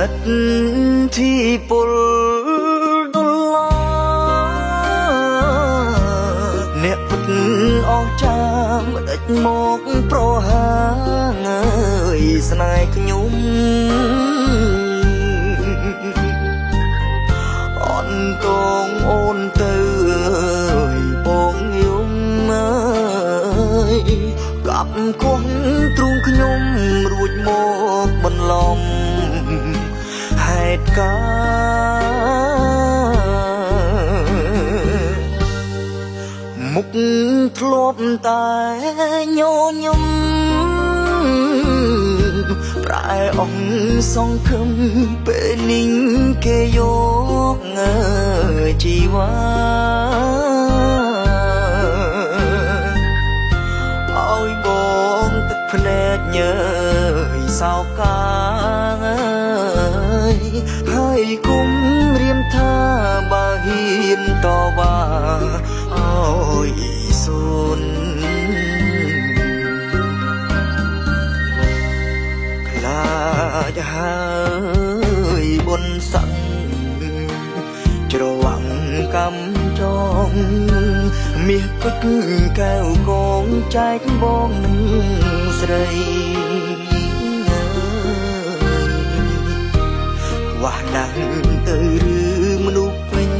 ិតที่ពុលដុល្លារអ្នកពិតអស់ចាមិនដេចមកប្រហាងអើយស្នេហ៍ខ្ញុំអន្តងអូនទៅអើយបងយំអើយកាប់គង់ទ្រូងខ្ញុំរួចមកបន្លំហេតុការមុខធ្លាប់តែញញឹមប្រែអងសង្ឃឹមពេលនេះគេយកជីវ៉ាឲ្យបងទឹកភ្នែកញើយសោកាហើយគុំរៀមថាបើហ៊ានតវ៉ាអើយសូនខ្លាចហើយបុនស័ក្តិច្រវាំងកំចងមាសពេជ្រកែវកងចែកបងនឹងស្រីវ៉ាស់ណាស់ទៅឬមនុស្សពេញ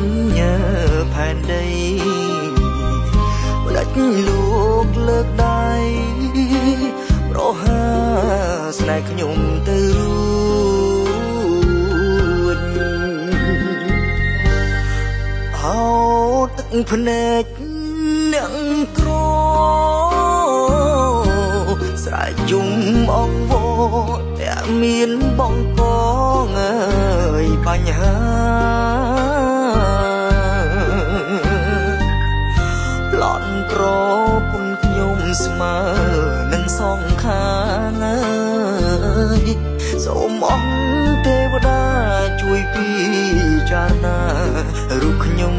ផែនដីដាច់លោកលើកដៃប្រហាស្នេហ៍ខ្ញុំទៅរួចហៅទឹកភ្នែកអ្នកក្រស្រែកជុំអងវតែមានបងកងអើយបញ្ហាប្លន់ប្រពុនខ្ញុំស្មើនឹងសងខាងអើយសូមអស់ទេវតាជួយពិចារណារូបខ្ញុំ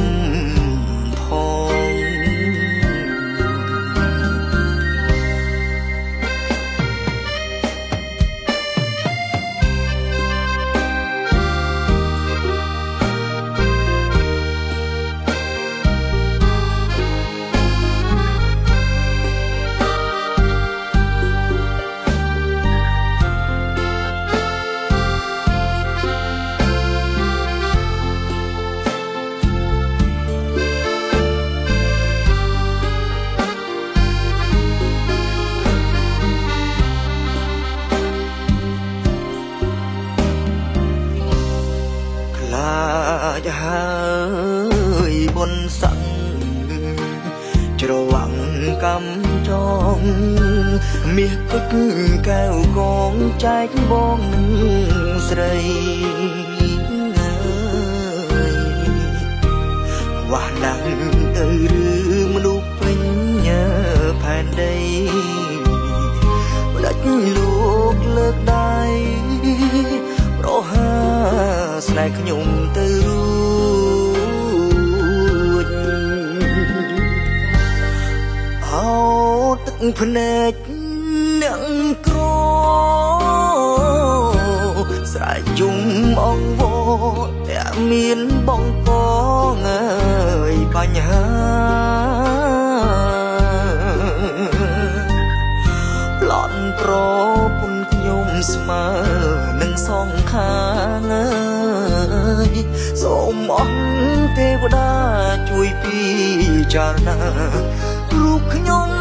ផងហើយបុនស័ក្តិច្រវាំងកំចងមាសពេជ្រកែវកងចែកបងនឹងស្រីវ៉ាស់ណាស់ទៅឬមនុស្សពេញផែនដីដាច់លោកលើកដៃប្រហាស្នេហ៍ខ្ញុំទៅរួចហៅទឹកភ្នែកអ្នកក្រស្រែកជុំអងវតែមានបងកងអើយបញ្ហាប្លន់ប្រពុនខ្ញុំស្មើនឹងសងខាងអើយសូមអស់ទេវតាជួយពិចារណារូបខ្ញុំ